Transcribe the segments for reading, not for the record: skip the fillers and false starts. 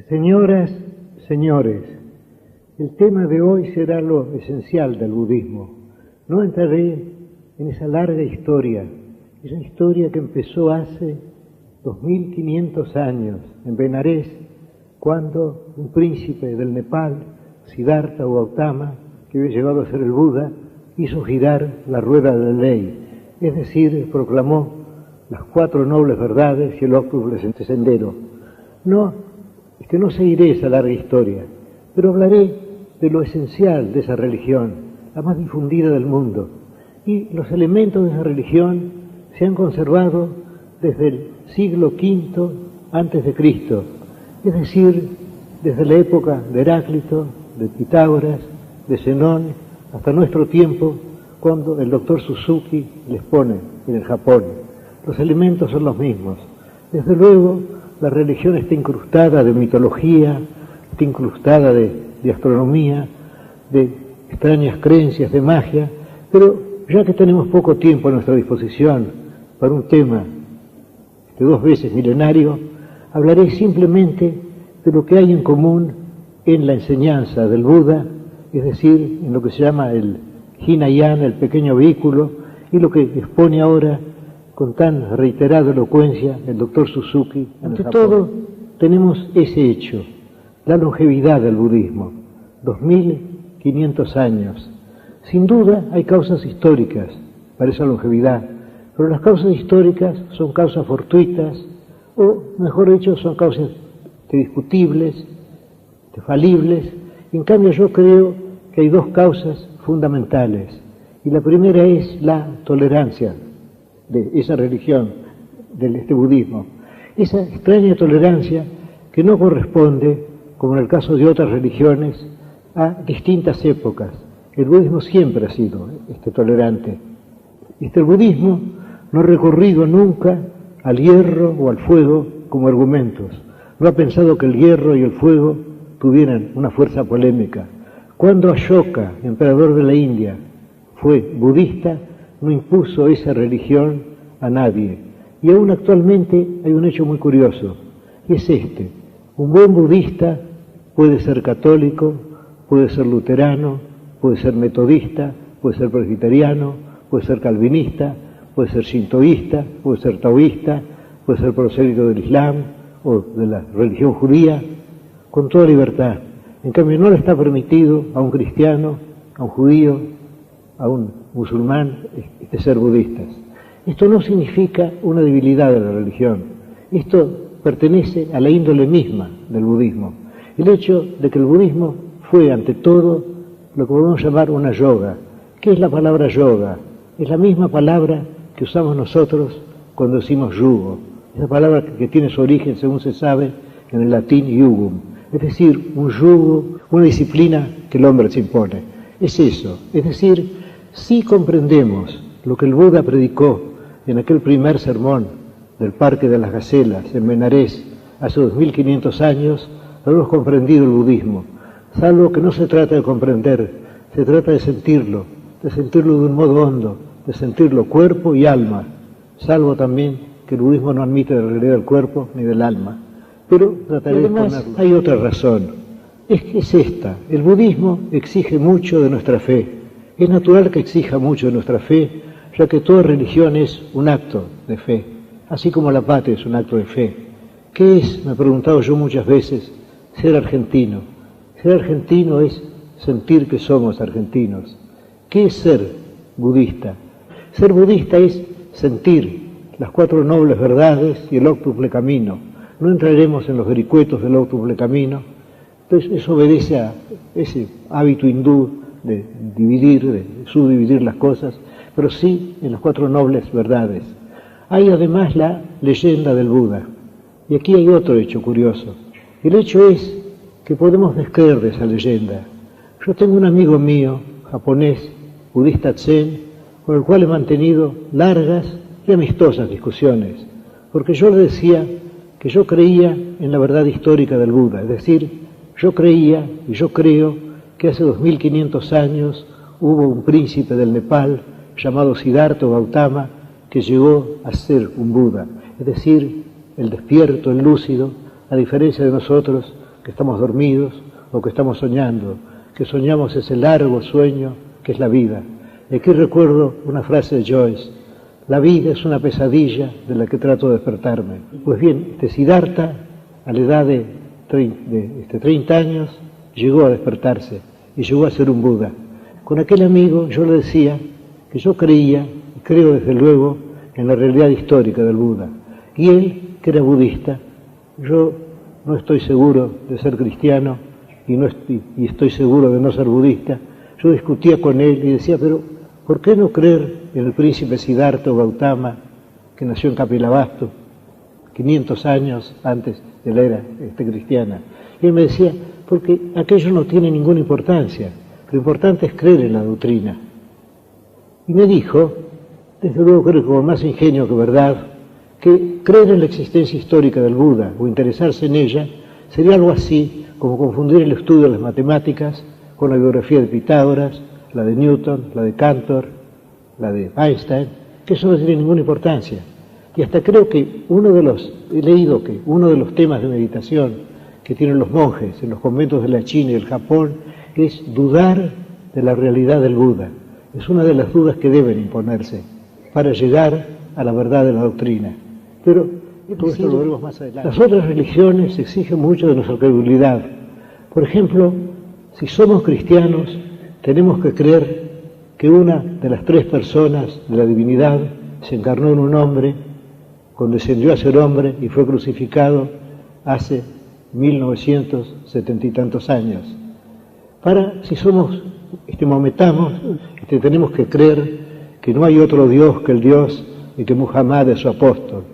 Señoras, señores, el tema de hoy será lo esencial del budismo. No entraré en esa larga historia, esa historia que empezó hace 2500 años en Benares, cuando un príncipe del Nepal, Siddhartha o Gautama, que había llegado a ser el Buda, hizo girar la rueda de la ley, es decir, proclamó las 4 nobles verdades y el óctuple sendero. No seguiré esa larga historia, pero hablaré de lo esencial de esa religión, la más difundida del mundo. Y los elementos de esa religión se han conservado desde el siglo V antes de Cristo, es decir, desde la época de Heráclito, de Pitágoras, de Zenón, hasta nuestro tiempo, cuando el doctor Suzuki les pone en el Japón. Los elementos son los mismos. Desde luego, la religión está incrustada de mitología, está incrustada de astronomía, de extrañas creencias, de magia, pero ya que tenemos poco tiempo a nuestra disposición para un tema de 2 veces milenario, hablaré simplemente de lo que hay en común en la enseñanza del Buda, es decir, en lo que se llama el Hinayana, el pequeño vehículo, y lo que expone ahora con tan reiterada elocuencia el doctor Suzuki. Ante todo, tenemos ese hecho, la longevidad del budismo, 2500 años. Sin duda hay causas históricas para esa longevidad, pero las causas históricas son causas fortuitas, o mejor dicho, son causas discutibles, falibles. En cambio, yo creo que hay 2 causas fundamentales, y la primera es la tolerancia de esa religión, de este budismo, esa extraña tolerancia que no corresponde, como en el caso de otras religiones, a distintas épocas. El budismo siempre ha sido tolerante. El budismo no ha recurrido nunca al hierro o al fuego como argumentos. No ha pensado que el hierro y el fuego tuvieran una fuerza polémica. Cuando Ashoka, emperador de la India, fue budista, no impuso esa religión a nadie. Y aún actualmente hay un hecho muy curioso, y es un buen budista puede ser católico, puede ser luterano, puede ser metodista, puede ser presbiteriano, puede ser calvinista, puede ser shintoísta, puede ser taoísta, puede ser prosélito del Islam o de la religión judía, con toda libertad. En cambio, no le está permitido a un cristiano, a un judío, a un musulmán, ser budistas. Esto no significa una debilidad de la religión. Esto pertenece a la índole misma del budismo. El hecho de que el budismo fue, ante todo, lo que podemos llamar una yoga. ¿Qué es la palabra yoga? Es la misma palabra que usamos nosotros cuando decimos yugo. Esa palabra que tiene su origen, según se sabe, en el latín yugum. Es decir, un yugo, una disciplina que el hombre se impone. Es eso. Es decir, si comprendemos lo que el Buda predicó en aquel primer sermón del Parque de las Gacelas, en Benares, hace 2500 años, habremos comprendido el budismo. Salvo que no se trata de comprender, se trata de sentirlo de un modo hondo, de sentirlo cuerpo y alma, salvo también que el budismo no admite la realidad del cuerpo ni del alma. Pero trataré de exponerlo. Hay otra razón, es esta: el budismo exige mucho de nuestra fe. Es natural que exija mucho de nuestra fe, ya que toda religión es un acto de fe, así como la patria es un acto de fe. ¿Qué es, me he preguntado yo muchas veces, ser argentino? Ser argentino es sentir que somos argentinos. ¿Qué es ser budista? Ser budista es sentir las 4 nobles verdades y el óctuple camino. No entraremos en los vericuetos del óctuple camino, pues eso obedece a ese hábito hindú de subdividir las cosas, pero sí en las 4 nobles verdades. Hay además la leyenda del Buda, y aquí hay otro hecho curioso. El hecho es que podemos descreer de esa leyenda. Yo tengo un amigo mío, japonés, budista zen, con el cual he mantenido largas y amistosas discusiones, porque yo le decía que yo creía en la verdad histórica del Buda, es decir, yo creía y yo creo que hace 2500 años hubo un príncipe del Nepal llamado Siddhartha o Gautama que llegó a ser un Buda, es decir, el despierto, el lúcido, a diferencia de nosotros que estamos dormidos o que estamos soñando, que soñamos ese largo sueño que es la vida. Y aquí recuerdo una frase de Joyce: la vida es una pesadilla de la que trato de despertarme. Pues bien, Siddhartha, a la edad de 30 años, llegó a despertarse y llegó a ser un Buda. Con aquel amigo yo le decía que yo creía, y creo desde luego, en la realidad histórica del Buda. Y él, que era budista, yo no estoy seguro de ser cristiano y estoy seguro de no ser budista. Yo discutía con él y decía, pero ¿por qué no creer en el príncipe Siddhartha o Gautama, que nació en Kapilavastu, 500 años antes de la era cristiana? Y él me decía, porque aquello no tiene ninguna importancia, lo importante es creer en la doctrina. Y me dijo, desde luego creo que con más ingenio que verdad, que creer en la existencia histórica del Buda o interesarse en ella sería algo así como confundir el estudio de las matemáticas con la biografía de Pitágoras, la de Newton, la de Cantor, la de Einstein, que eso no tiene ninguna importancia. Y hasta creo que he leído que uno de los temas de meditación que tienen los monjes en los conventos de la China y el Japón es dudar de la realidad del Buda. Es una de las dudas que deben imponerse para llegar a la verdad de la doctrina. Pero todo esto lo veremos más adelante. Las otras religiones exigen mucho de nuestra credulidad. Por ejemplo, si somos cristianos, tenemos que creer que una de las tres personas de la divinidad se encarnó en un hombre, condescendió a ser hombre y fue crucificado hace 1970 y tantos años. Si somos maometanos, tenemos que creer que no hay otro Dios que el Dios y que Muhammad es su apóstol.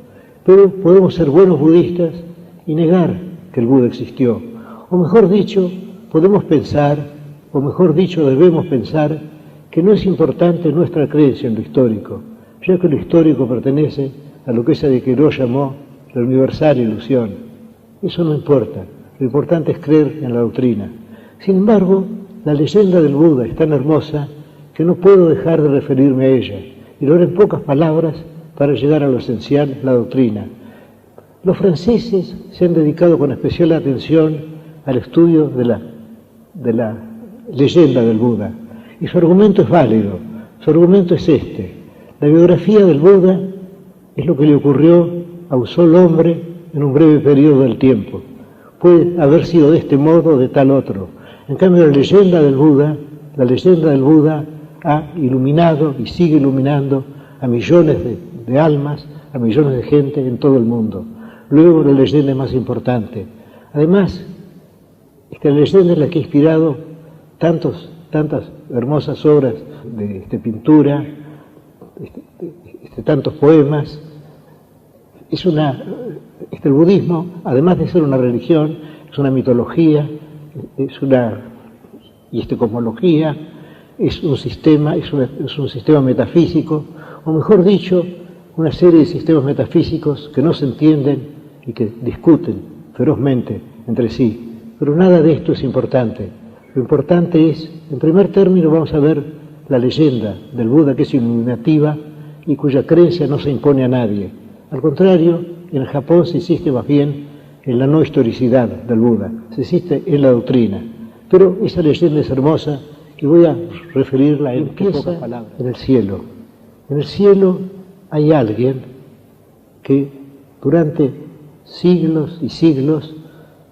Pero podemos ser buenos budistas y negar que el Buda existió. O mejor dicho, debemos pensar que no es importante nuestra creencia en lo histórico, ya que lo histórico pertenece a lo que Sadiquiró llamó la universal ilusión. Eso no importa, lo importante es creer en la doctrina. Sin embargo, la leyenda del Buda es tan hermosa que no puedo dejar de referirme a ella, y lo haré en pocas palabras para llegar a lo esencial, la doctrina. Los franceses se han dedicado con especial atención al estudio de la leyenda del Buda, y su argumento es válido. Su argumento es este: la biografía del Buda es lo que le ocurrió a un solo hombre en un breve periodo del tiempo. Puede haber sido de este modo o de tal otro. En cambio, la leyenda del Buda ha iluminado y sigue iluminando a millones de almas, a millones de gente en todo el mundo. Luego, la leyenda es más importante. Además, esta leyenda es la que ha inspirado tantas hermosas obras de pintura, tantos poemas. El budismo, además de ser una religión, es una mitología, cosmología, es un sistema metafísico, o mejor dicho, una serie de sistemas metafísicos que no se entienden y que discuten ferozmente entre sí. Pero nada de esto es importante. Lo importante es, en primer término, vamos a ver la leyenda del Buda, que es iluminativa y cuya creencia no se impone a nadie. Al contrario, en el Japón se insiste más bien en la no historicidad del Buda, se insiste en la doctrina. Pero esa leyenda es hermosa y voy a referirla en pocas palabras. En el cielo. En el cielo hay alguien que durante siglos y siglos,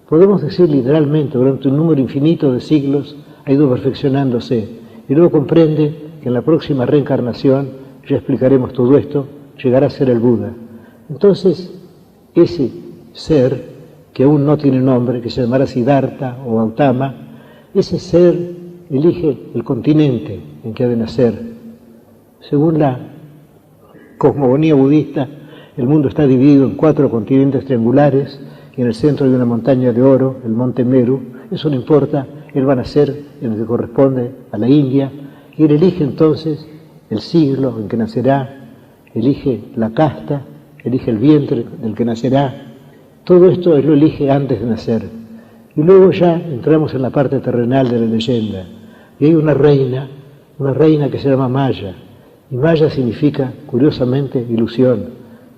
podemos decir literalmente, durante un número infinito de siglos, ha ido perfeccionándose. Y luego comprende que en la próxima reencarnación, ya explicaremos todo esto, llegará a ser el Buda. Entonces, ese ser, que aún no tiene nombre, que se llamará Siddhartha o Gautama, ese ser elige el continente en que ha de nacer. Según la cosmogonía budista, el mundo está dividido en 4 continentes triangulares y en el centro hay una montaña de oro, el monte Meru. Eso no importa, él va a nacer en el que corresponde a la India, y él elige entonces el siglo en que nacerá, elige la casta, elige el vientre del que nacerá. Todo esto él lo elige antes de nacer. Y luego ya entramos en la parte terrenal de la leyenda. Y hay una reina que se llama Maya. Y Maya significa, curiosamente, ilusión.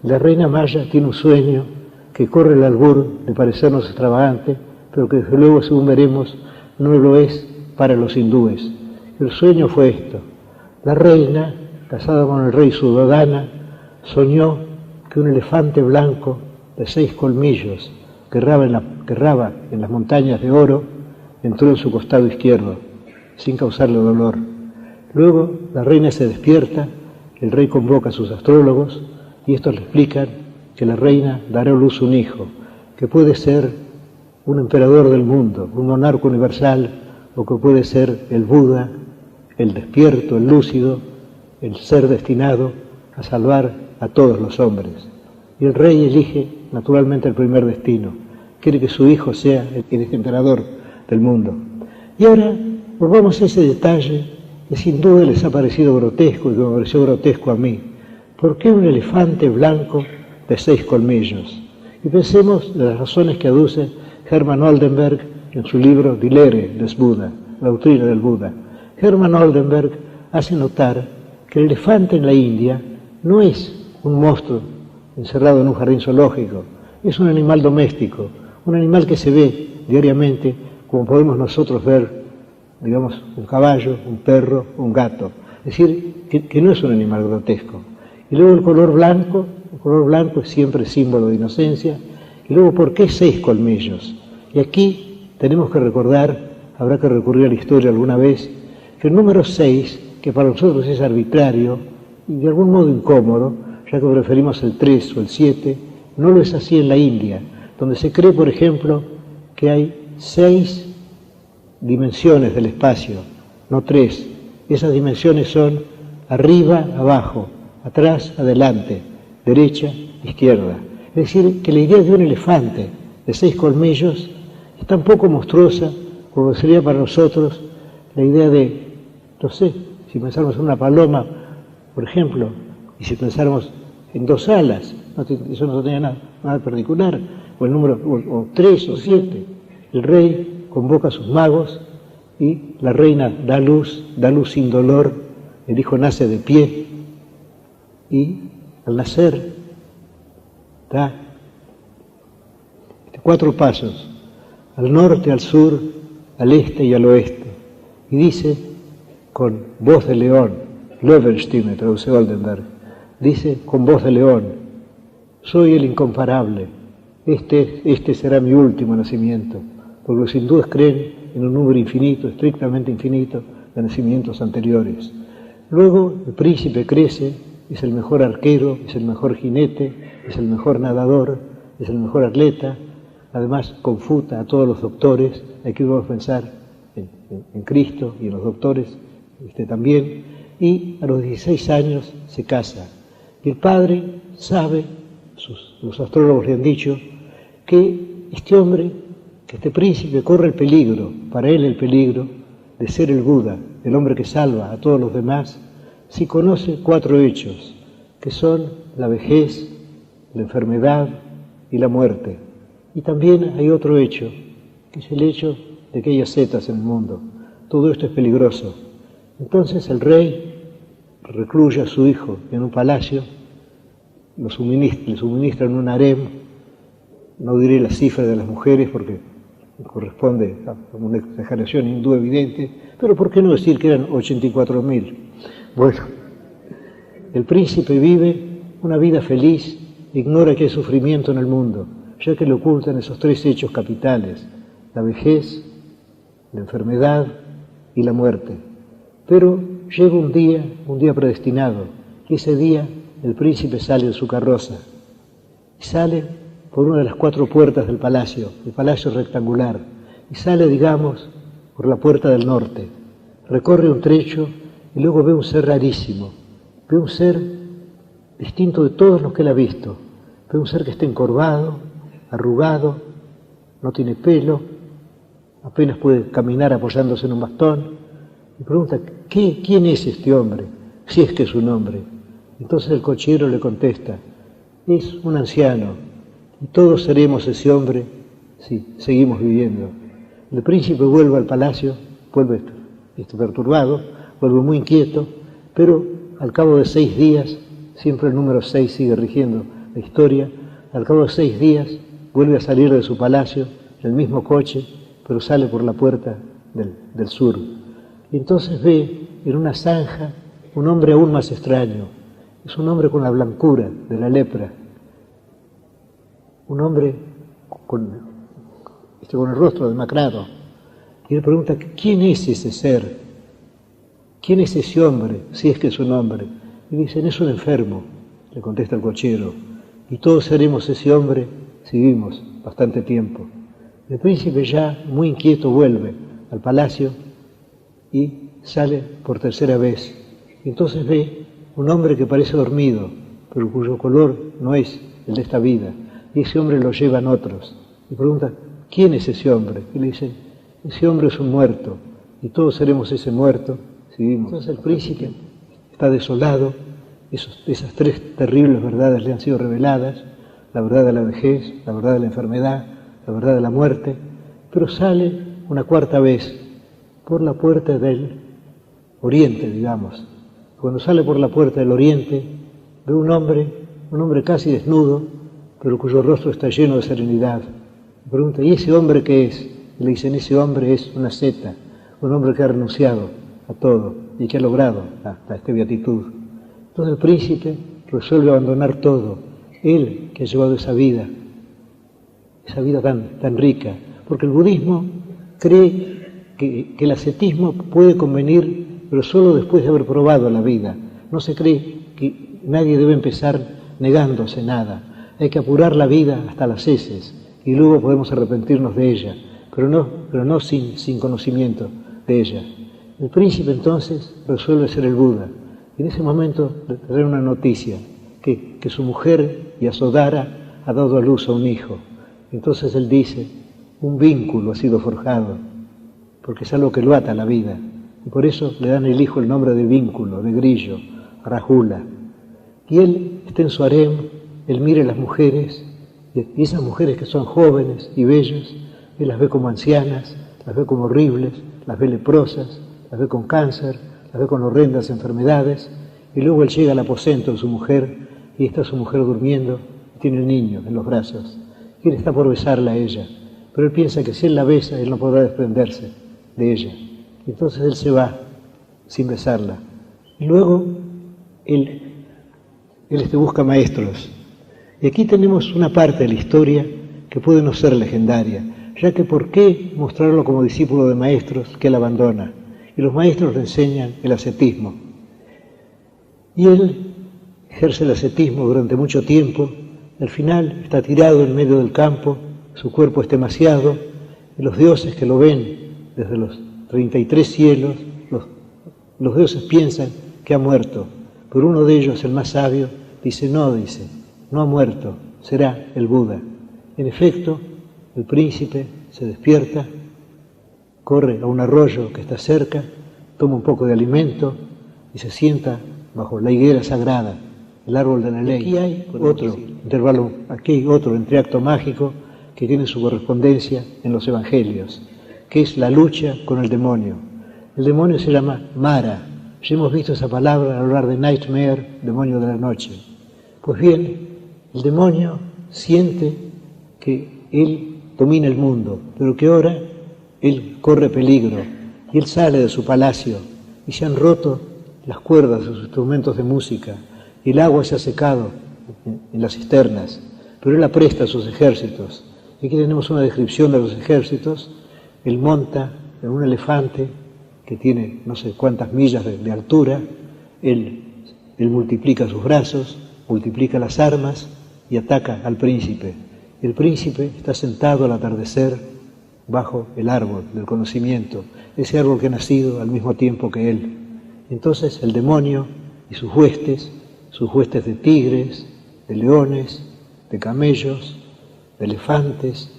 La reina Maya tiene un sueño que corre el albur de parecernos extravagante, pero que desde luego, según veremos, no lo es para los hindúes. El sueño fue esto: la reina, casada con el rey Suddhodana, soñó que un elefante blanco de 6 colmillos que erraba en las montañas de oro entró en su costado izquierdo, sin causarle dolor. Luego la reina se despierta, el rey convoca a sus astrólogos y estos le explican que la reina dará a luz un hijo, que puede ser un emperador del mundo, un monarca universal, o que puede ser el Buda, el despierto, el lúcido, el ser destinado a salvar a todos los hombres. Y el rey elige naturalmente el primer destino, quiere que su hijo sea el emperador del mundo. Y ahora volvamos a ese detalle que sin duda les ha parecido grotesco y que me pareció grotesco a mí. ¿Por qué un elefante blanco de 6 colmillos? Y pensemos de las razones que aduce Hermann Oldenberg en su libro Die Lehre des Buddha, la doctrina del Buda. Hermann Oldenberg hace notar que el elefante en la India no es un monstruo encerrado en un jardín zoológico, es un animal doméstico, un animal que se ve diariamente como podemos nosotros ver, digamos, un caballo, un perro, un gato. Es decir, que no es un animal grotesco. Y luego el color blanco es siempre símbolo de inocencia. Y luego, ¿por qué 6 colmillos? Y aquí tenemos que recordar, habrá que recurrir a la historia alguna vez, que el número 6, que para nosotros es arbitrario y de algún modo incómodo, ya que preferimos el 3 o el 7, no lo es así en la India, donde se cree, por ejemplo, que hay 6 dimensiones del espacio, no 3. Esas dimensiones son arriba, abajo, atrás, adelante, derecha, izquierda. Es decir, que la idea de un elefante de 6 colmillos es tan poco monstruosa como sería para nosotros la idea de, no sé, si pensáramos en una paloma, por ejemplo, y si pensáramos en 2 alas, eso no tenía nada particular, o el número o 3 o 7. El rey convoca a sus magos y la reina da luz sin dolor, el hijo nace de pie y al nacer da 4 pasos, al norte, al sur, al este y al oeste, y dice con voz de león, Löwenstimme, traduce Oldenberg, dice con voz de león: soy el incomparable, este será mi último nacimiento, porque los hindúes creen en un número infinito, estrictamente infinito, de nacimientos anteriores. Luego el príncipe crece, es el mejor arquero, es el mejor jinete, es el mejor nadador, es el mejor atleta, además confuta a todos los doctores. Aquí vamos a pensar en Cristo y en los doctores también, y a los 16 años se casa. Y el padre sabe, los astrólogos le han dicho, que este hombre, que este príncipe corre el peligro, para él el peligro, de ser el Buda, el hombre que salva a todos los demás, si conoce 4 hechos, que son la vejez, la enfermedad y la muerte. Y también hay otro hecho, que es el hecho de que hay ascetas en el mundo. Todo esto es peligroso. Entonces el rey recluye a su hijo en un palacio, le suministran un harem, no diré la cifra de las mujeres porque corresponde a una exageración hindú evidente, pero ¿por qué no decir que eran 84.000? Bueno, el príncipe vive una vida feliz, ignora que hay sufrimiento en el mundo, ya que le ocultan esos 3 hechos capitales: la vejez, la enfermedad y la muerte. Pero llega un día predestinado, y ese día el príncipe sale de su carroza, y sale por una de las 4 puertas del palacio, el palacio rectangular, y sale, digamos, por la puerta del norte, recorre un trecho y luego ve un ser rarísimo, ve un ser distinto de todos los que él ha visto, ve un ser que está encorvado, arrugado, no tiene pelo, apenas puede caminar apoyándose en un bastón, y pregunta: ¿quién es este hombre? Si es que es un hombre. Entonces el cochero le contesta: es un anciano, y todos seremos ese hombre si seguimos viviendo. El príncipe vuelve al palacio, vuelve perturbado, vuelve muy inquieto, pero al cabo de 6 días, siempre el número 6 sigue rigiendo la historia, al cabo de 6 días vuelve a salir de su palacio en el mismo coche, pero sale por la puerta del sur. Y entonces ve en una zanja un hombre aún más extraño. Es un hombre con la blancura de la lepra, un hombre con el rostro demacrado. Y él pregunta, ¿quién es ese ser? ¿Quién es ese hombre, si es que es un hombre? Y dicen, es un enfermo, le contesta el cochero, y todos seremos ese hombre si vivimos bastante tiempo. El príncipe, ya muy inquieto, vuelve al palacio y sale por tercera vez. Y entonces ve un hombre que parece dormido, pero cuyo color no es el de esta vida, y ese hombre lo llevan otros. Y pregunta, ¿quién es ese hombre? Y le dicen, ese hombre es un muerto, y todos seremos ese muerto si vivimos. Entonces el príncipe está desolado, esas tres terribles verdades le han sido reveladas, la verdad de la vejez, la verdad de la enfermedad, la verdad de la muerte, pero sale una cuarta vez por la puerta del oriente, digamos. Cuando sale por la puerta del oriente, ve un hombre casi desnudo, pero cuyo rostro está lleno de serenidad. Le pregunta, ¿y ese hombre qué es? Y le dicen, ese hombre es una asceta, un hombre que ha renunciado a todo y que ha logrado a esta beatitud. Entonces el príncipe resuelve abandonar todo, él que ha llevado esa vida tan rica, porque el budismo cree que el ascetismo puede convenir, pero solo después de haber probado la vida. No se cree que nadie debe empezar negándose nada, hay que apurar la vida hasta las heces y luego podemos arrepentirnos de ella, pero no sin conocimiento de ella. El príncipe entonces resuelve ser el Buda. Y en ese momento le trae una noticia, que su mujer, Yasodhara, ha dado a luz a un hijo. Entonces él dice, un vínculo ha sido forjado, porque es algo que lo ata a la vida. Y por eso le dan al hijo el nombre de vínculo, de grillo, Rahula. Y él está en su harem, él mira a las mujeres, y esas mujeres que son jóvenes y bellas, él las ve como ancianas, las ve como horribles, las ve leprosas, las ve con cáncer, las ve con horrendas enfermedades, y luego él llega al aposento de su mujer, y está su mujer durmiendo, y tiene el niño en los brazos, y él está por besarla a ella, pero él piensa que si él la besa, él no podrá desprenderse de ella. Entonces él se va sin besarla. Y luego él busca maestros. Y aquí tenemos una parte de la historia que puede no ser legendaria, ya que ¿por qué mostrarlo como discípulo de maestros que él abandona? Y los maestros le enseñan el ascetismo. Y él ejerce el ascetismo durante mucho tiempo, al final está tirado en medio del campo, su cuerpo es demasiado, y los dioses que lo ven desde los 33 cielos, los dioses piensan que ha muerto, pero uno de ellos, el más sabio, dice, no ha muerto, será el Buda. En efecto, el príncipe se despierta, corre a un arroyo que está cerca, toma un poco de alimento y se sienta bajo la higuera sagrada, el árbol de la ley. Aquí hay otro intervalo, aquí hay otro entreacto mágico que tiene su correspondencia en los evangelios, que es la lucha con el demonio. El demonio se llama Mara. Ya hemos visto esa palabra al hablar de nightmare, demonio de la noche. Pues bien, el demonio siente que él domina el mundo, pero que ahora él corre peligro, y él sale de su palacio, y se han roto las cuerdas de sus instrumentos de música, y el agua se ha secado en las cisternas, pero él apresta a sus ejércitos. Y aquí tenemos una descripción de los ejércitos. Él monta en un elefante que tiene no sé cuántas millas de altura, él multiplica sus brazos, multiplica las armas y ataca al príncipe. El príncipe está sentado al atardecer bajo el árbol del conocimiento, ese árbol que ha nacido al mismo tiempo que él. Entonces el demonio y sus huestes de tigres, de leones, de camellos, de elefantes,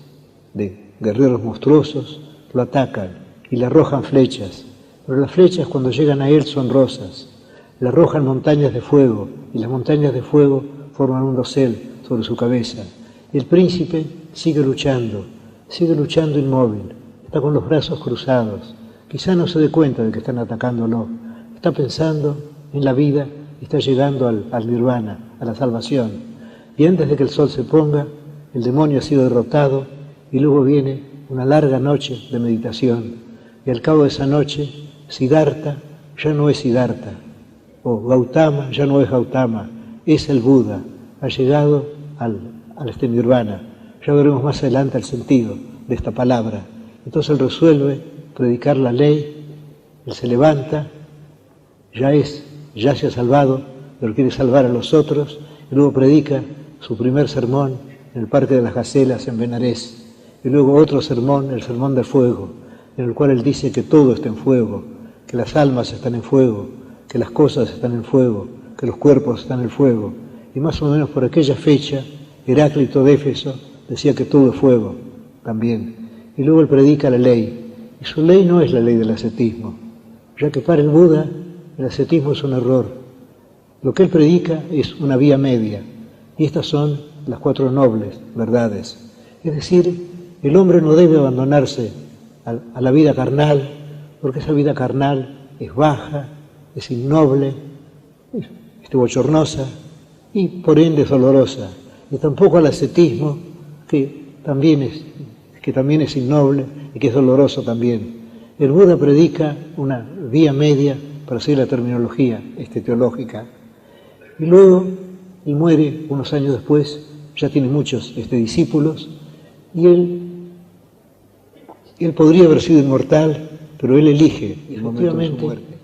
de guerreros monstruosos, lo atacan y le arrojan flechas. Pero las flechas cuando llegan a él son rosas, le arrojan montañas de fuego y las montañas de fuego forman un dosel sobre su cabeza. Y el príncipe sigue luchando inmóvil, está con los brazos cruzados, quizá no se dé cuenta de que están atacándolo, está pensando en la vida y está llegando al nirvana, a la salvación. Y antes de que el sol se ponga, el demonio ha sido derrotado y luego viene una larga noche de meditación, y al cabo de esa noche, Siddhartha ya no es Siddhartha, o Gautama ya no es Gautama, es el Buda, ha llegado al este nirvana. Ya veremos más adelante el sentido de esta palabra. Entonces él resuelve predicar la ley, él se levanta, ya se ha salvado, pero quiere salvar a los otros, y luego predica su primer sermón en el Parque de las Gacelas en Benarés, y luego otro sermón, el Sermón del Fuego, en el cual él dice que todo está en fuego, que las almas están en fuego, que las cosas están en fuego, que los cuerpos están en fuego. Y más o menos por aquella fecha, Heráclito de Éfeso decía que todo es fuego también. Y luego él predica la ley, y su ley no es la ley del ascetismo, ya que para el Buda el ascetismo es un error. Lo que él predica es una vía media, y estas son las 4 nobles verdades. Es decir, el hombre no debe abandonarse a la vida carnal, porque esa vida carnal es baja, es innoble, es bochornosa y por ende es dolorosa. Y tampoco al ascetismo, que también es innoble y que es doloroso también. El Buda predica una vía media, para seguir la terminología teológica. Y luego él muere unos años después, ya tiene muchos discípulos, y él podría haber sido inmortal, pero él elige el momento de su muerte.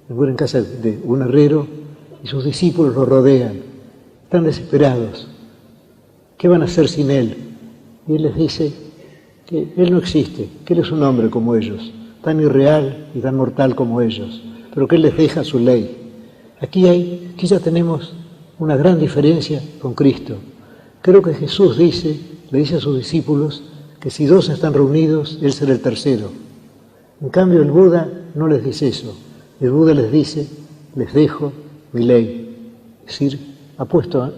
Él muere en casa de un herrero y sus discípulos lo rodean, están desesperados. ¿Qué van a hacer sin él? Y él les dice que él no existe, que él es un hombre como ellos, tan irreal y tan mortal como ellos, pero que él les deja su ley. Aquí ya tenemos una gran diferencia con Cristo. Creo que Jesús le dice a sus discípulos que si 2 están reunidos, él será el tercero. En cambio, el Buda no les dice eso. El Buda les dice, les dejo mi ley. Es decir, ha puesto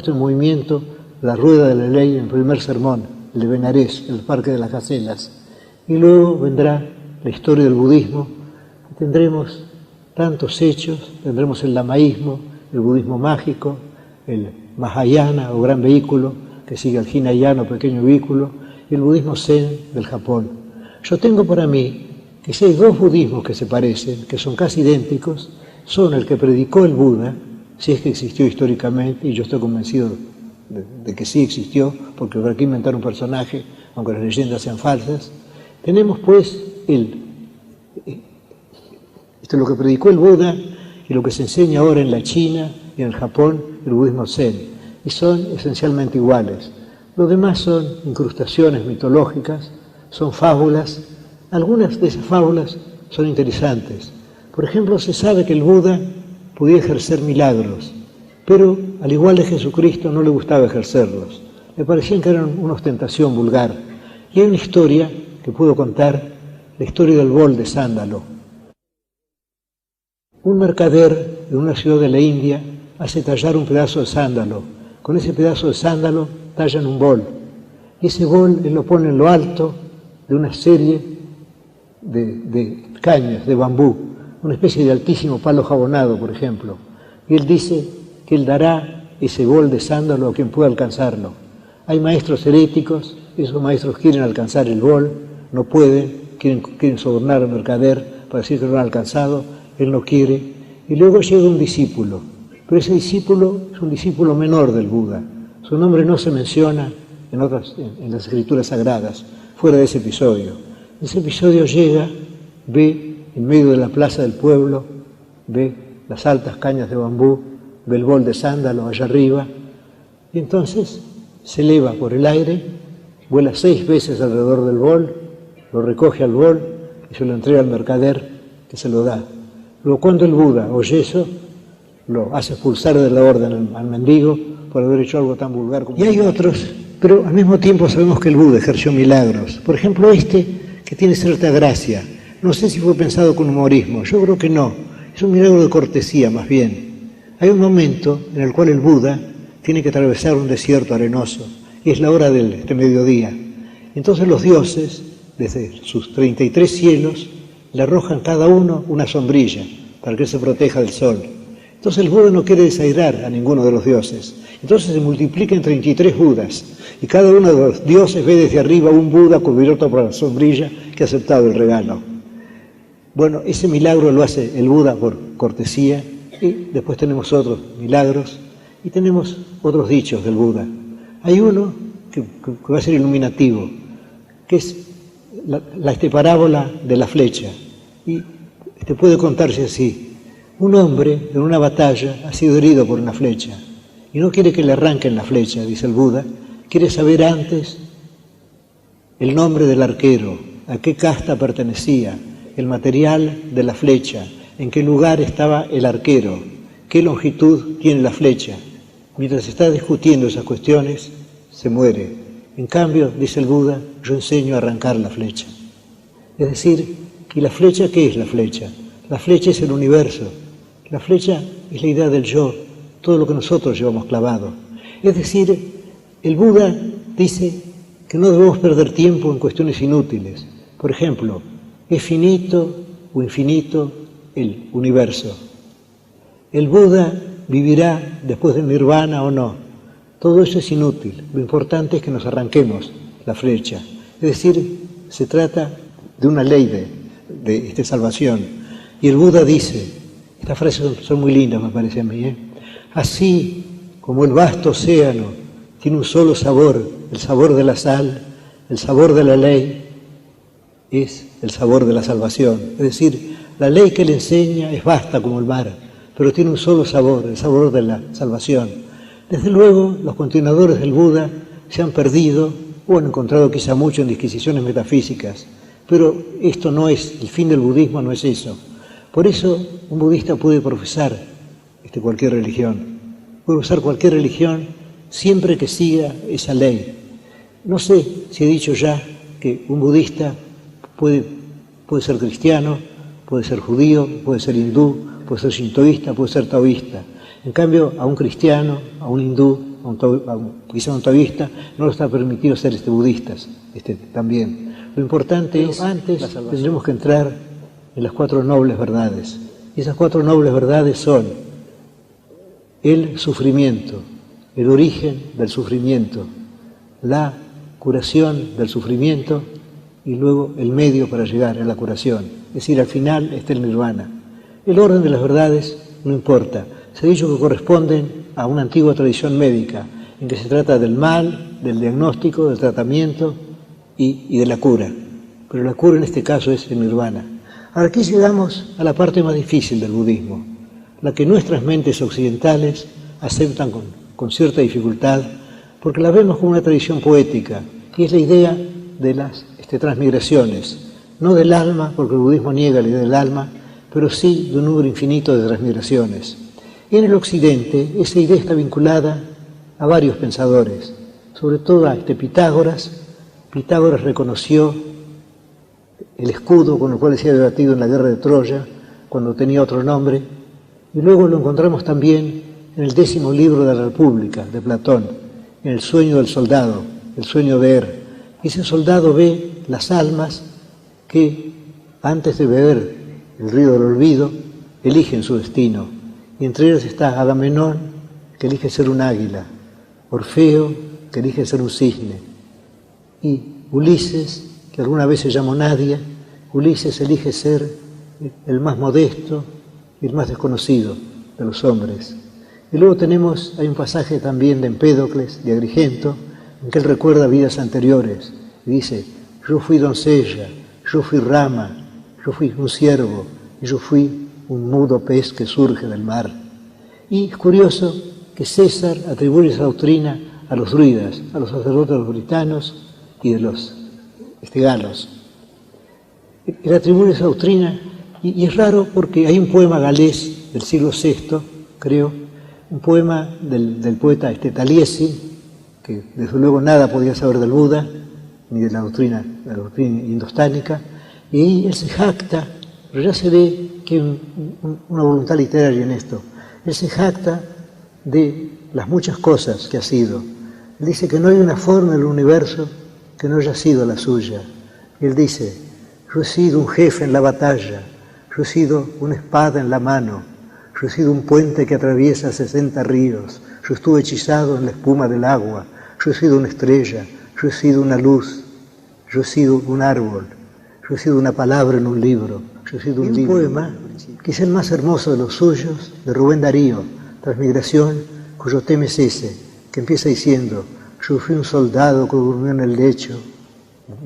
en movimiento la rueda de la ley en el primer sermón, el de Benarés, el Parque de las Gacelas. Y luego vendrá la historia del budismo. Tendremos tantos hechos, tendremos el lamaísmo, el budismo mágico, el Mahayana o gran vehículo, que sigue al Hinayana o pequeño vehículo, y el budismo Zen del Japón. Yo tengo para mí que si hay 2 budismos que se parecen, que son casi idénticos, son el que predicó el Buda, si es que existió históricamente, y yo estoy convencido de que sí existió, porque habrá que inventar un personaje, aunque las leyendas sean falsas. Tenemos pues lo que predicó el Buda y lo que se enseña ahora en la China y en el Japón, el budismo Zen, y son esencialmente iguales. Lo demás son incrustaciones mitológicas, son fábulas. Algunas de esas fábulas son interesantes. Por ejemplo, se sabe que el Buda podía ejercer milagros, pero al igual de Jesucristo no le gustaba ejercerlos. Le parecían que eran una ostentación vulgar. Y hay una historia que puedo contar, la historia del bol de sándalo. Un mercader de una ciudad de la India hace tallar un pedazo de sándalo. Con ese pedazo de sándalo tallan un bol. Y ese bol él lo pone en lo alto de una serie de cañas de bambú, una especie de altísimo palo jabonado, por ejemplo. Y él dice que él dará ese bol de sándalo a quien pueda alcanzarlo. Hay maestros heréticos, esos maestros quieren alcanzar el bol, no pueden, quieren sobornar al mercader para decir que lo han alcanzado, él no quiere. Y luego llega un discípulo, pero ese discípulo es un discípulo menor del Buda. Su nombre no se menciona en las escrituras sagradas, fuera de ese episodio. Ese episodio llega, ve en medio de la plaza del pueblo, ve las altas cañas de bambú, ve el bol de sándalo allá arriba, y entonces se eleva por el aire, vuela 6 veces alrededor del bol, lo recoge al bol y se lo entrega al mercader, que se lo da. Luego, cuando el Buda oye eso, lo hace expulsar de la orden al mendigo por haber hecho algo tan vulgar como... Y hay otros, pero al mismo tiempo sabemos que el Buda ejerció milagros. Por ejemplo, que tiene cierta gracia. No sé si fue pensado con humorismo, yo creo que no. Es un milagro de cortesía, más bien. Hay un momento en el cual el Buda tiene que atravesar un desierto arenoso, y es la hora del mediodía. Entonces los dioses, desde sus 33 cielos, le arrojan cada uno una sombrilla para que se proteja del sol. Entonces el Buda no quiere desairar a ninguno de los dioses. Entonces se multiplican 33 Budas y cada uno de los dioses ve desde arriba un Buda cubierto por la sombrilla que ha aceptado el regalo. Bueno, ese milagro lo hace el Buda por cortesía y después tenemos otros milagros y tenemos otros dichos del Buda. Hay uno que va a ser iluminativo, que es la parábola de la flecha y puede contarse así. Un hombre en una batalla ha sido herido por una flecha y no quiere que le arranquen la flecha, dice el Buda, quiere saber antes el nombre del arquero, a qué casta pertenecía, el material de la flecha, en qué lugar estaba el arquero, qué longitud tiene la flecha. Mientras está discutiendo esas cuestiones, se muere. En cambio, dice el Buda, yo enseño a arrancar la flecha. Es decir, ¿y la flecha qué es la flecha? La flecha es el universo. La flecha es la idea del yo, todo lo que nosotros llevamos clavado. Es decir, el Buda dice que no debemos perder tiempo en cuestiones inútiles. Por ejemplo, ¿es finito o infinito el universo? ¿El Buda vivirá después del nirvana o no? Todo eso es inútil. Lo importante es que nos arranquemos la flecha. Es decir, se trata de una ley de salvación. Y el Buda dice, estas frases son muy lindas, me parece a mí, así como el vasto océano tiene un solo sabor, el sabor de la sal, el sabor de la ley es el sabor de la salvación. Es decir, la ley que le enseña es vasta como el mar, pero tiene un solo sabor, el sabor de la salvación. Desde luego, los continuadores del Buda se han perdido o han encontrado quizá mucho en disquisiciones metafísicas, pero esto no es, el fin del budismo no es eso. Por eso un budista puede profesar cualquier religión, puede usar cualquier religión siempre que siga esa ley. No sé si he dicho ya que un budista puede ser cristiano, puede ser judío, puede ser hindú, puede ser shintoísta, puede ser taoísta. En cambio, a un cristiano, a un hindú, quizá a un taoísta, no le está permitido ser budistas también. Lo importante es, antes tendremos que entrar en las 4 nobles verdades. Y esas 4 nobles verdades son el sufrimiento, el origen del sufrimiento, la curación del sufrimiento y luego el medio para llegar a la curación. Es decir, al final está el nirvana. El orden de las verdades no importa. Se ha dicho que corresponden a una antigua tradición médica, en que se trata del mal, del diagnóstico, del tratamiento y de la cura. Pero la cura en este caso es el nirvana. Ahora aquí llegamos a la parte más difícil del budismo, la que nuestras mentes occidentales aceptan con cierta dificultad, porque la vemos como una tradición poética, y es la idea de las transmigraciones, no del alma, porque el budismo niega la idea del alma, pero sí de un número infinito de transmigraciones. Y en el occidente esa idea está vinculada a varios pensadores, sobre todo a Pitágoras. Pitágoras reconoció el escudo con el cual se había batido en la guerra de Troya, cuando tenía otro nombre, y luego lo encontramos también en el 10º libro de la República, de Platón, en el sueño del soldado, el sueño de Er. Ese soldado ve las almas que, antes de beber el río del olvido, eligen su destino, y entre ellas está Agamenón, que elige ser un águila, Orfeo, que elige ser un cisne, y Ulises, que alguna vez se llamó Nadia. Ulises elige ser el más modesto y el más desconocido de los hombres. Y luego hay un pasaje también de Empédocles, de Agrigento, en que él recuerda vidas anteriores y dice, yo fui doncella, yo fui rama, yo fui un ciervo y yo fui un mudo pez que surge del mar. Y es curioso que César atribuye esa doctrina a los druidas, a los sacerdotes britanos y de los galos. Él atribuye esa doctrina y es raro porque hay un poema galés del siglo VI, creo, un poema del poeta Taliesin, que desde luego nada podía saber del Buda, ni de la doctrina indostánica, y ahí él se jacta, pero ya se ve que hay una voluntad literaria en esto. Él se jacta de las muchas cosas que ha sido. Él dice que no hay una forma del universo que no haya sido la suya. Él dice, yo he sido un jefe en la batalla, yo he sido una espada en la mano, Yo he sido un puente que atraviesa 60 ríos. Yo estuve hechizado en la espuma del agua. Yo he sido una estrella. Yo he sido una luz. Yo he sido un árbol. Yo he sido una palabra en un libro. Yo he sido un libro. Poema, que es el más hermoso de los suyos, de Rubén Darío, Transmigración, cuyo tema es ese, que empieza diciendo: yo fui un soldado que durmió en el lecho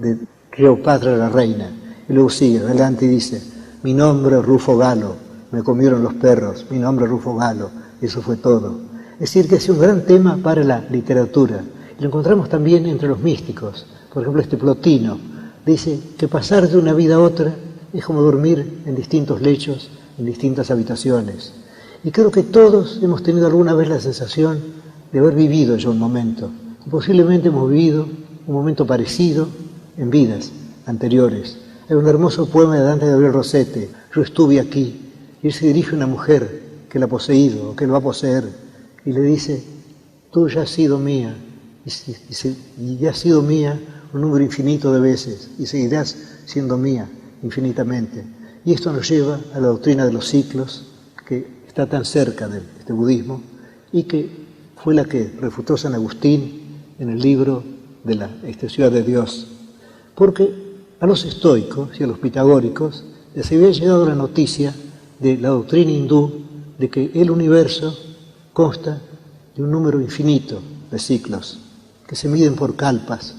de Cleopatra la reina. Y luego sigue adelante y dice: mi nombre es Rufo Galo, me comieron los perros, mi nombre es Rufo Galo. Y eso fue todo. Es decir, que es un gran tema para la literatura. Y lo encontramos también entre los místicos. Por ejemplo, Plotino dice que pasar de una vida a otra es como dormir en distintos lechos, en distintas habitaciones. Y creo que todos hemos tenido alguna vez la sensación de haber vivido ya un momento. Y posiblemente hemos vivido un momento parecido en vidas anteriores. Hay un hermoso poema de Dante Gabriel Rossetti, Yo estuve aquí, y él se dirige a una mujer que la ha poseído, o que lo va a poseer, y le dice: tú ya has sido mía, y ya has sido mía un número infinito de veces, y seguirás siendo mía infinitamente. Y esto nos lleva a la doctrina de los ciclos, que está tan cerca de este budismo, y que fue la que refutó San Agustín en el libro de la Ciudad de Dios. Porque a los estoicos y a los pitagóricos les había llegado la noticia de la doctrina hindú de que el universo consta de un número infinito de ciclos que se miden por kalpas.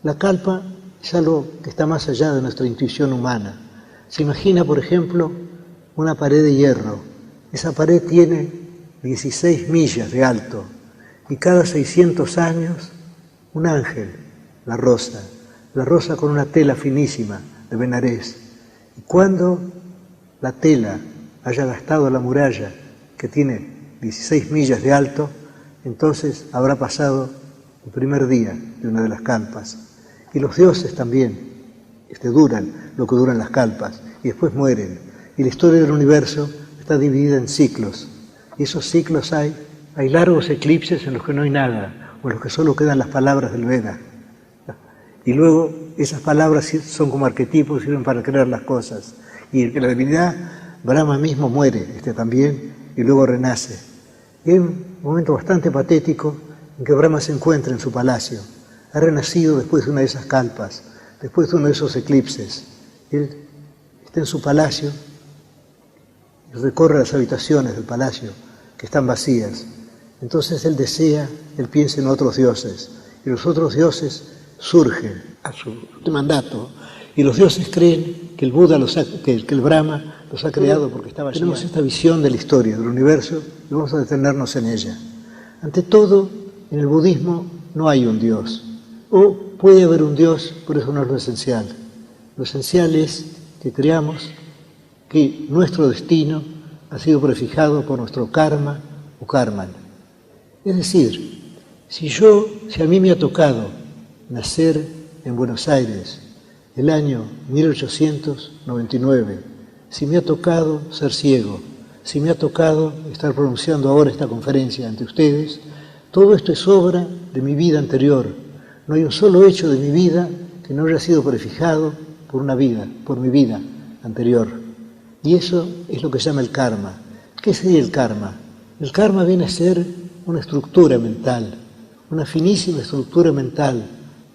La kalpa es algo que está más allá de nuestra intuición humana. Se imagina, por ejemplo, una pared de hierro. Esa pared tiene 16 millas de alto y cada 600 años un ángel la rosa con una tela finísima de Benarés. Y cuando la tela haya gastado la muralla, que tiene 16 millas de alto, entonces habrá pasado el primer día de una de las kalpas. Y los dioses también duran lo que duran las kalpas, y después mueren. Y la historia del universo está dividida en ciclos. Y esos ciclos hay largos eclipses en los que no hay nada, o en los que solo quedan las palabras del Veda. Y luego esas palabras son como arquetipos, sirven para crear las cosas. Y en la divinidad, Brahma mismo muere, también, y luego renace. Y hay un momento bastante patético en que Brahma se encuentra en su palacio. Ha renacido después de una de esas kalpas, después de uno de esos eclipses. Él está en su palacio y recorre las habitaciones del palacio que están vacías. Entonces él piensa en otros dioses, y los otros dioses surgen a su mandato, y los dioses creen que el Buda que el Brahma los ha creado porque estaba allí. Tenemos esta visión de la historia del universo y vamos a detenernos en ella. Ante todo, en el budismo no hay un Dios, o puede haber un Dios, pero eso no es lo esencial. Lo esencial es que creamos que nuestro destino ha sido prefijado por nuestro karma o karman. Es decir, si a mí me ha tocado nacer en Buenos Aires el año 1899, si me ha tocado ser ciego, si me ha tocado estar pronunciando ahora esta conferencia ante ustedes, todo esto es obra de mi vida anterior. No hay un solo hecho de mi vida que no haya sido prefijado por mi vida anterior. Y eso es lo que se llama el karma. ¿Qué sería el karma? El karma viene a ser una estructura mental, una finísima estructura mental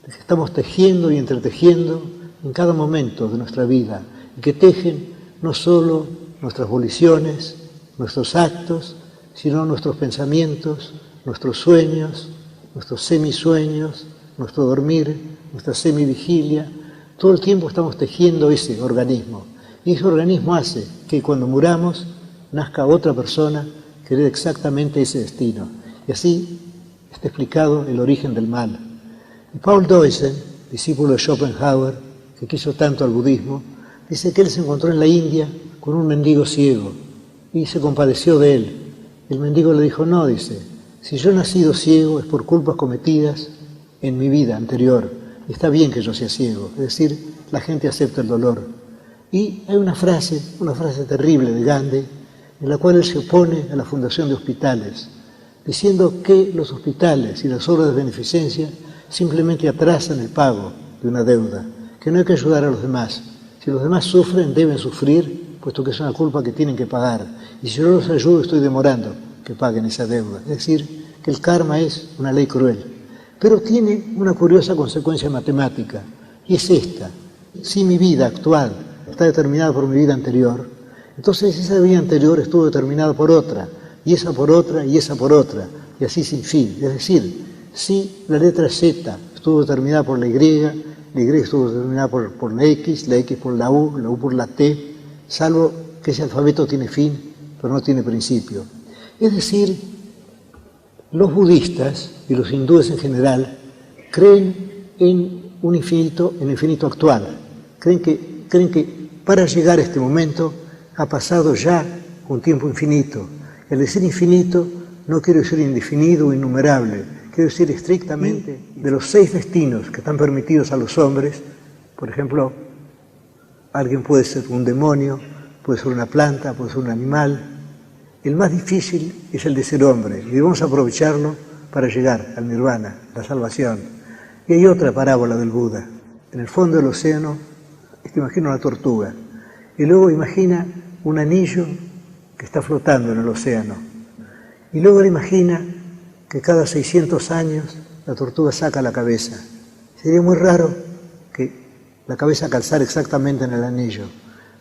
que estamos tejiendo y entretejiendo en cada momento de nuestra vida, y que tejen no solo nuestras voliciones, nuestros actos, sino nuestros pensamientos, nuestros sueños, nuestros semisueños, nuestro dormir, nuestra semivigilia. Todo el tiempo estamos tejiendo ese organismo, y ese organismo hace que cuando muramos nazca otra persona que herede exactamente ese destino. Y así está explicado el origen del mal. Y Paul Deussen, discípulo de Schopenhauer, que quiso tanto al budismo, dice que él se encontró en la India con un mendigo ciego y se compadeció de él. El mendigo le dijo: no, dice, si yo he nacido ciego es por culpas cometidas en mi vida anterior. Está bien que yo sea ciego, es decir, la gente acepta el dolor. Y hay una frase terrible de Gandhi, en la cual él se opone a la fundación de hospitales, diciendo que los hospitales y las obras de beneficencia simplemente atrasan el pago de una deuda, que no hay que ayudar a los demás. Si los demás sufren, deben sufrir puesto que es una culpa que tienen que pagar. Y si yo los ayudo, estoy demorando que paguen esa deuda. Es decir, que el karma es una ley cruel. Pero tiene una curiosa consecuencia matemática, y es esta. Si mi vida actual está determinada por mi vida anterior, entonces esa vida anterior estuvo determinada por otra, y esa por otra, y esa por otra, y así sin fin. Es decir, si la letra Z estuvo determinada por la Y estuvo determinada por la X por la U por la T, salvo que ese alfabeto tiene fin, pero no tiene principio. Es decir, los budistas y los hindúes en general creen en un infinito, en el infinito actual. Creen que para llegar a este momento ha pasado ya un tiempo infinito. Al decir infinito no quiero decir indefinido o innumerable, quiero decir estrictamente de los 6 destinos que están permitidos a los hombres. Por ejemplo, alguien puede ser un demonio, puede ser una planta, puede ser un animal. El más difícil es el de ser hombre y debemos aprovecharlo para llegar al nirvana, la salvación. Y hay otra parábola del Buda. En el fondo del océano, imagina una tortuga y luego imagina un anillo que está flotando en el océano. Y luego le imagina que cada 600 años la tortuga saca la cabeza. Sería muy raro que la cabeza calzara exactamente en el anillo.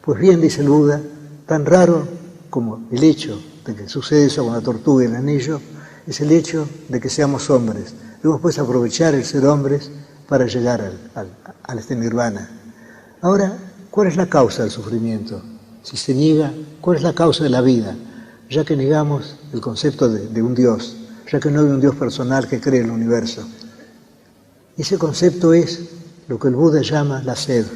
Pues bien, dice el Buda, tan raro como el hecho de que sucede eso con la tortuga y el anillo, es el hecho de que seamos hombres. Debemos pues aprovechar el ser hombres para llegar al este nirvana. Ahora, ¿cuál es la causa del sufrimiento? Si se niega, ¿cuál es la causa de la vida? Ya que negamos el concepto de un Dios, ya que no hay un Dios personal que cree el universo. Ese concepto es lo que el Buda llama la sed.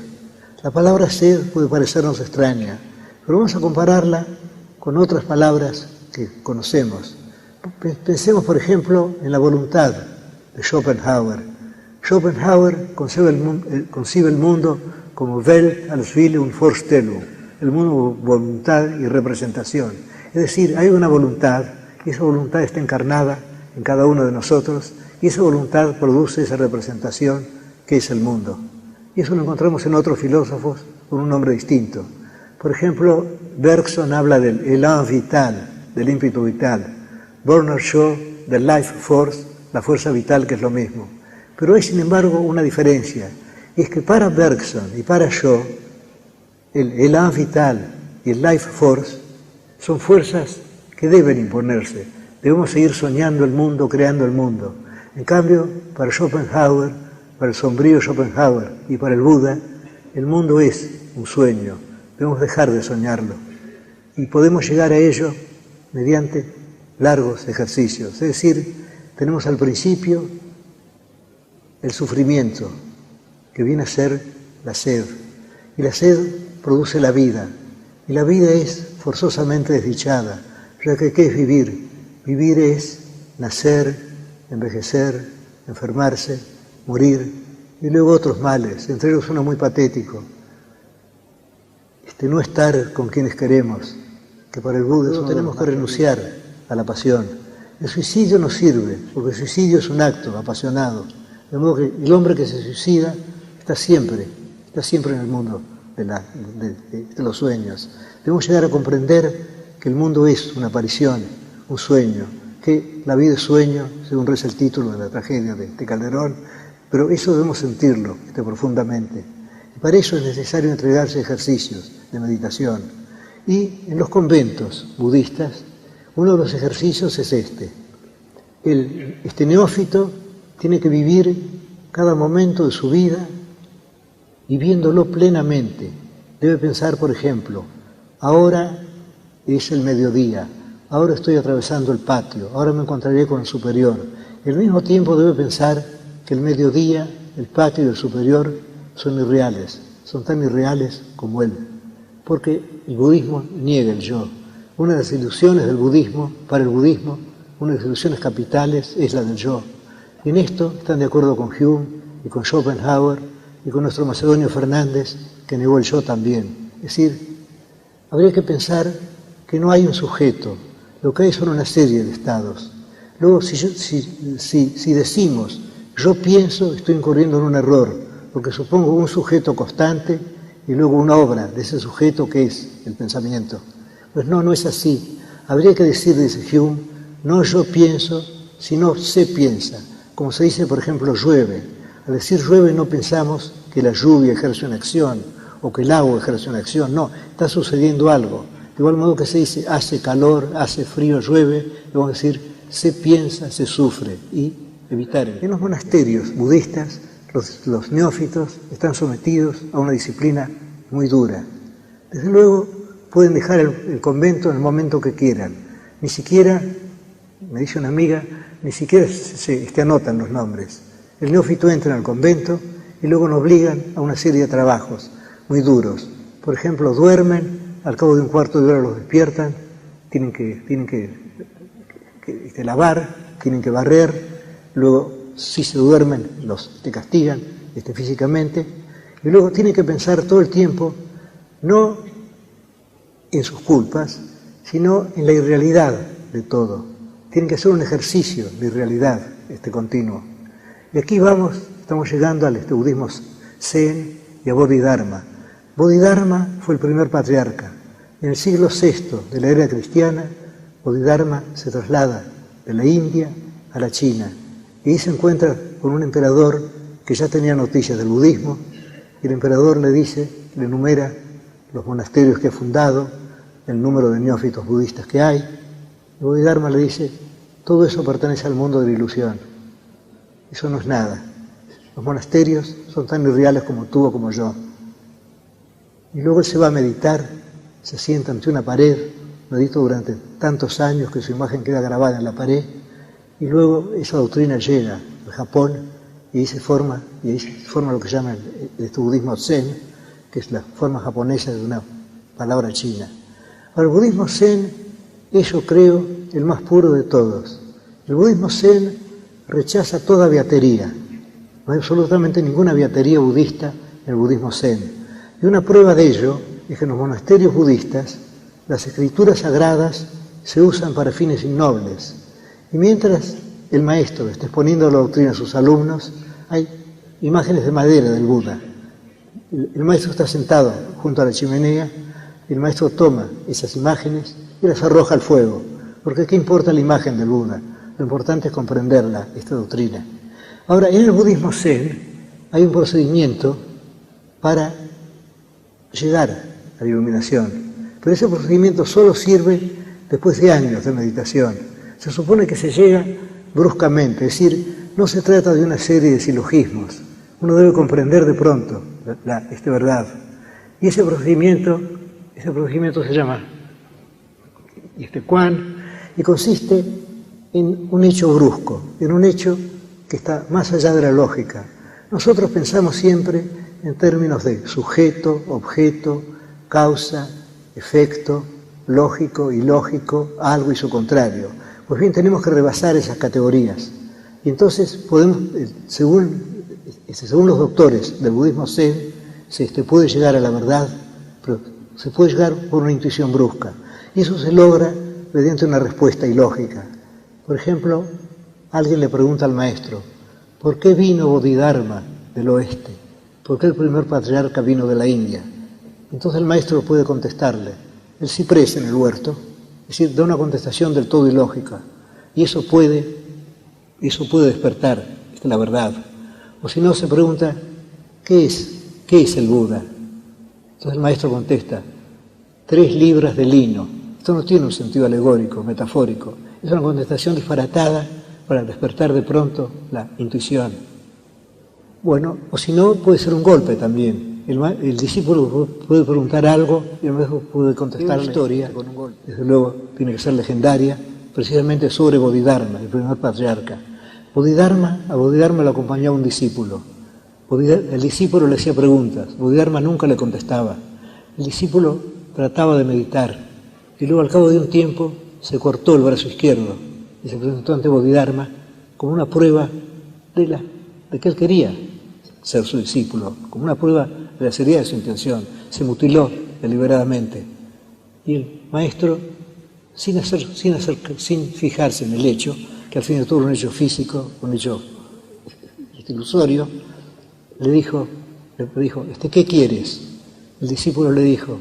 La palabra sed puede parecernos extraña, pero vamos a compararla con otras palabras que conocemos. Pensemos, por ejemplo, en la voluntad de Schopenhauer. Schopenhauer concibe el mundo como Welt als Wille und Vorstellung, el mundo voluntad y representación. Es decir, hay una voluntad, y esa voluntad está encarnada en cada uno de nosotros, y esa voluntad produce esa representación que es el mundo. Y eso lo encontramos en otros filósofos con un nombre distinto. Por ejemplo, Bergson habla del élan vital, del ímpetu vital. Bernard Shaw del life force, la fuerza vital, que es lo mismo. Pero hay, sin embargo, una diferencia, y es que para Bergson y para Shaw, el élan vital y el life force son fuerzas que deben imponerse. Debemos seguir soñando el mundo, creando el mundo. En cambio, para Schopenhauer, para el sombrío Schopenhauer y para el Buda, el mundo es un sueño. Debemos dejar de soñarlo. Y podemos llegar a ello mediante largos ejercicios. Es decir, tenemos al principio el sufrimiento, que viene a ser la sed. Y la sed produce la vida. Y la vida es forzosamente desdichada, ya que ¿qué es vivir? Vivir es nacer, envejecer, enfermarse, morir, y luego otros males, entre ellos uno muy patético, no estar con quienes queremos, que para el Buda tenemos que renunciar a la pasión. El suicidio no sirve, porque el suicidio es un acto apasionado, de modo que el hombre que se suicida está siempre en el mundo de los sueños. Debemos llegar a comprender que el mundo es una aparición, un sueño, que la vida es sueño, según reza el título de la tragedia de Calderón, pero eso debemos sentirlo profundamente. Y para eso es necesario entregarse a ejercicios de meditación. Y en los conventos budistas, uno de los ejercicios es este. Este neófito tiene que vivir cada momento de su vida viviéndolo plenamente. Debe pensar, por ejemplo, ahora es el mediodía, ahora estoy atravesando el patio, ahora me encontraré con el superior. Y al mismo tiempo debe pensar que el mediodía, el patio y el superior son irreales, son tan irreales como él. Porque el budismo niega el yo. Una de las ilusiones del budismo, para el budismo, una de las ilusiones capitales es la del yo. Y en esto están de acuerdo con Hume y con Schopenhauer y con nuestro Macedonio Fernández, que negó el yo también. Es decir, habría que pensar que no hay un sujeto, lo que hay son una serie de estados. Luego, si decimos yo pienso, estoy incurriendo en un error, porque supongo un sujeto constante y luego una obra de ese sujeto que es el pensamiento. Pues no es así. Habría que decir, dice Hume, no yo pienso, sino se piensa. Como se dice, por ejemplo, llueve. Al decir llueve no pensamos que la lluvia ejerce una acción o que el agua ejerce una acción. No, está sucediendo algo. De igual modo que se dice hace calor, hace frío, llueve, vamos a decir se piensa, se sufre y evitar. En los monasterios budistas, los neófitos están sometidos a una disciplina muy dura. Desde luego pueden dejar el convento en el momento que quieran. Ni siquiera, me dice una amiga, ni siquiera se anotan los nombres. El neófito entra en el convento y luego nos obligan a una serie de trabajos muy duros. Por ejemplo, duermen, al cabo de un cuarto de hora los despiertan, tienen que lavar, tienen que barrer, luego si se duermen te castigan físicamente, y luego tienen que pensar todo el tiempo, no en sus culpas, sino en la irrealidad de todo. Tienen que hacer un ejercicio de irrealidad continuo. Y aquí estamos llegando al budismo Zen y a Bodhidharma. Bodhidharma fue el primer patriarca. En el siglo VI de la era cristiana, Bodhidharma se traslada de la India a la China. Y ahí se encuentra con un emperador que ya tenía noticias del budismo. Y el emperador le enumera los monasterios que ha fundado, el número de neófitos budistas que hay. Y Bodhidharma le dice, todo eso pertenece al mundo de la ilusión. Eso no es nada. Los monasterios son tan irreales como tú o como yo. Y luego él se va a meditar, se sienta ante una pared, medita durante tantos años que su imagen queda grabada en la pared, y luego esa doctrina llega a Japón y ahí se forma lo que se llama el budismo Zen, que es la forma japonesa de una palabra china. Ahora, el budismo Zen es, yo creo, el más puro de todos. El budismo Zen rechaza toda beatería. No hay absolutamente ninguna beatería budista en el budismo Zen. Y una prueba de ello es que en los monasterios budistas las escrituras sagradas se usan para fines innobles. Y mientras el maestro está exponiendo la doctrina a sus alumnos, hay imágenes de madera del Buda. El maestro está sentado junto a la chimenea, y el maestro toma esas imágenes y las arroja al fuego. Porque ¿qué importa la imagen del Buda? Lo importante es comprenderla, esta doctrina. Ahora, en el budismo Zen hay un procedimiento para llegar a la iluminación. Pero ese procedimiento solo sirve después de años de meditación. Se supone que se llega bruscamente, es decir, no se trata de una serie de silogismos. Uno debe comprender de pronto esta verdad. Y ese procedimiento se llama Quan, y consiste en un hecho brusco, en un hecho que está más allá de la lógica. Nosotros pensamos siempre en términos de sujeto, objeto, causa, efecto, lógico, ilógico, algo y su contrario. Pues bien, tenemos que rebasar esas categorías. Y entonces podemos, según los doctores del budismo Zen, se puede llegar a la verdad, pero se puede llegar por una intuición brusca. Y eso se logra mediante una respuesta ilógica. Por ejemplo, alguien le pregunta al maestro, ¿por qué vino Bodhidharma del oeste? ¿Por qué el primer patriarca vino de la India? Entonces el maestro puede contestarle, el ciprés en el huerto, es decir, da una contestación del todo ilógica. Y eso puede despertar la verdad. O si no, se pregunta, ¿qué es el Buda? Entonces el maestro contesta, 3 libras de lino. Esto no tiene un sentido alegórico, metafórico. Es una contestación disparatada para despertar de pronto la intuición. Bueno, o si no, puede ser un golpe también. El discípulo puede preguntar algo y el maestro puede contestar la historia con un golpe. Desde luego, tiene que ser legendaria, precisamente sobre Bodhidharma, el primer patriarca. A Bodhidharma lo acompañaba un discípulo. El discípulo le hacía preguntas, Bodhidharma nunca le contestaba. El discípulo trataba de meditar y luego al cabo de un tiempo se cortó el brazo izquierdo y se presentó ante Bodhidharma como una prueba de que él quería ser su discípulo, como una prueba de la seriedad de su intención. Se mutiló deliberadamente. Y el maestro, sin fijarse en el hecho, que al fin y al cabo era un hecho físico, un hecho ilusorio, le dijo, ¿qué quieres? el discípulo le dijo: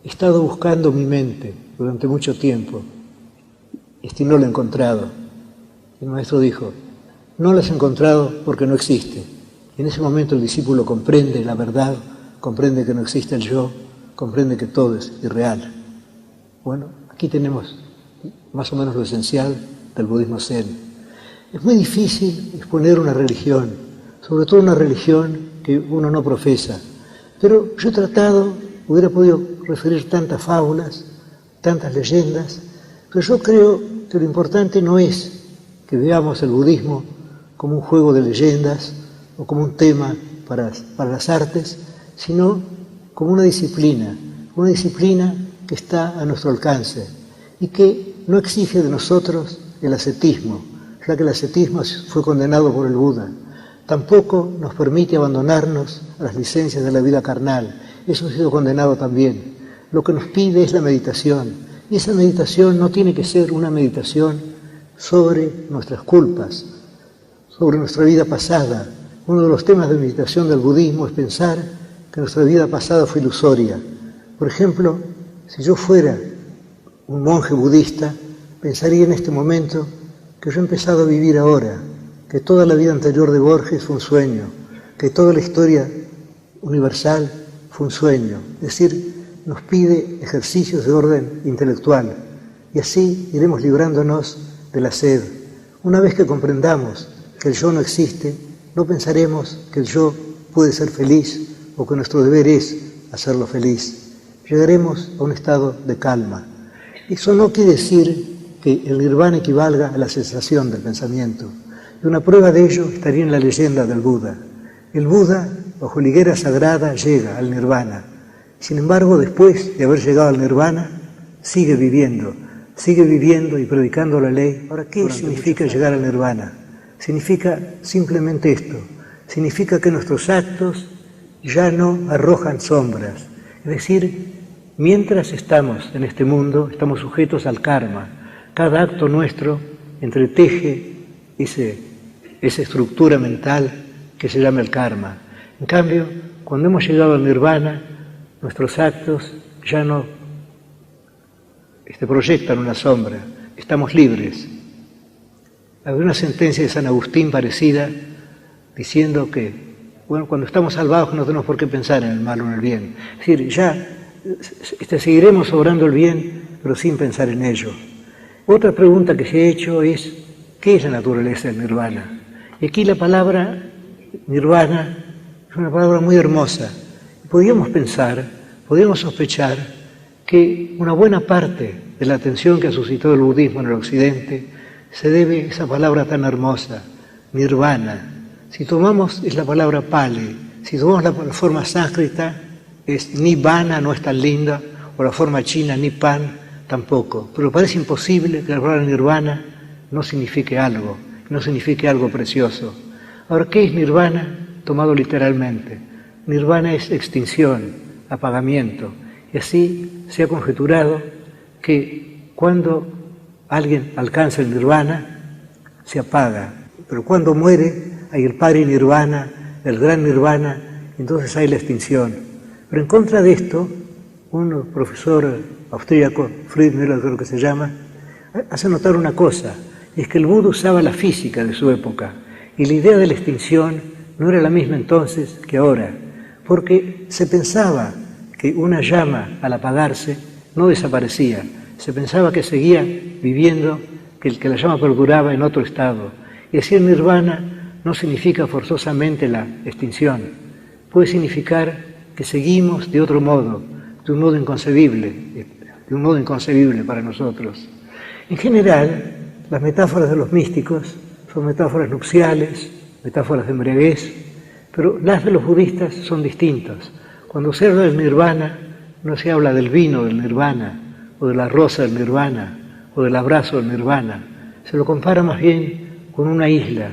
he estado buscando mi mente durante mucho tiempo, y no la he encontrado. El maestro dijo: no la has encontrado porque no existe. Y en ese momento el discípulo comprende la verdad, comprende que no existe el yo, comprende que todo es irreal. Bueno, aquí tenemos más o menos lo esencial del budismo zen. Es muy difícil exponer una religión, sobre todo una religión que uno no profesa, pero yo he tratado, hubiera podido referir tantas fábulas, tantas leyendas, pero yo creo que lo importante no es que veamos el budismo como un juego de leyendas o como un tema para las artes, sino como una disciplina que está a nuestro alcance y que no exige de nosotros el ascetismo, ya que el ascetismo fue condenado por el Buda. Tampoco nos permite abandonarnos a las licencias de la vida carnal, eso ha sido condenado también. Lo que nos pide es la meditación, y esa meditación no tiene que ser una meditación sobre nuestras culpas, sobre nuestra vida pasada. Uno de los temas de meditación del budismo es pensar que nuestra vida pasada fue ilusoria. Por ejemplo, si yo fuera un monje budista, pensaría en este momento que yo he empezado a vivir ahora, que toda la vida anterior de Borges fue un sueño, que toda la historia universal fue un sueño. Es decir, nos pide ejercicios de orden intelectual y así iremos librándonos de la sed. Una vez que comprendamos que el yo no existe, no pensaremos que el yo puede ser feliz o que nuestro deber es hacerlo feliz. Llegaremos a un estado de calma. Eso no quiere decir que el nirvana equivalga a la cesación del pensamiento. Y una prueba de ello estaría en la leyenda del Buda. El Buda, bajo la higuera sagrada, llega al nirvana. Sin embargo, después de haber llegado al nirvana, sigue viviendo y predicando la ley. Ahora, ¿qué significa llegar al nirvana? Significa simplemente esto. Significa que nuestros actos ya no arrojan sombras. Es decir, mientras estamos en este mundo, estamos sujetos al karma. Cada acto nuestro entreteje esa estructura mental que se llama el karma. En cambio, cuando hemos llegado al nirvana, nuestros actos ya no proyectan una sombra, estamos libres. Había una sentencia de San Agustín parecida, diciendo que, bueno, cuando estamos salvados no tenemos por qué pensar en el mal o en el bien. Es decir, ya seguiremos obrando el bien, pero sin pensar en ello. Otra pregunta que se ha hecho es, ¿qué es la naturaleza del nirvana? Y aquí la palabra nirvana es una palabra muy hermosa. Podríamos pensar, podríamos sospechar que una buena parte de la atención que ha suscitado el budismo en el occidente se debe a esa palabra tan hermosa, nirvana. Si tomamos, es la palabra pali, si tomamos la forma sánscrita, es nibbana, no es tan linda, o la forma china, nipan, tampoco. Pero parece imposible que la palabra nirvana no signifique algo precioso. Ahora, ¿qué es nirvana? Tomado literalmente. Nirvana es extinción, apagamiento. Y así se ha conjeturado que cuando alguien alcanza el nirvana, se apaga. Pero cuando muere, hay el parinirvana, el gran nirvana, entonces hay la extinción. Pero en contra de esto, un profesor austríaco, Friedmüller creo que se llama, hace notar una cosa, y es que el Buda usaba la física de su época, y la idea de la extinción no era la misma entonces que ahora, porque se pensaba que una llama al apagarse no desaparecía, se pensaba que seguía viviendo, que la llama perduraba en otro estado. Y así el nirvana no significa forzosamente la extinción, puede significar que seguimos de otro modo, de un modo inconcebible para nosotros. En general, las metáforas de los místicos son metáforas nupciales, metáforas de embriaguez, pero las de los budistas son distintas. Cuando se habla del nirvana, no se habla del vino del nirvana, o de la rosa del nirvana, o del abrazo del nirvana. Se lo compara más bien con una isla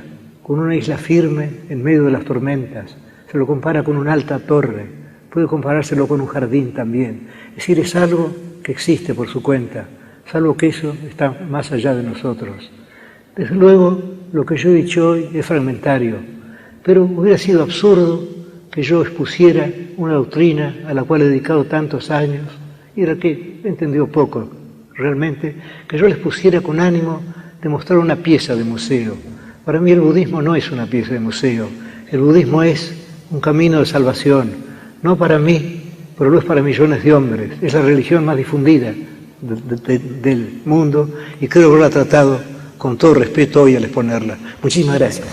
firme en medio de las tormentas. Se lo compara con una alta torre, puede comparárselo con un jardín también. Es decir, es algo que existe por su cuenta, salvo que eso está más allá de nosotros. Desde luego, lo que yo he dicho hoy es fragmentario, pero hubiera sido absurdo que yo expusiera una doctrina a la cual he dedicado tantos años, y era que he entendido poco realmente, que yo les pusiera con ánimo de mostrar una pieza de museo. Para mí el budismo no es una pieza de museo, el budismo es un camino de salvación, no para mí, pero lo es para millones de hombres. Es la religión más difundida del mundo y creo que lo ha tratado con todo respeto hoy al exponerla. Muchísimas gracias.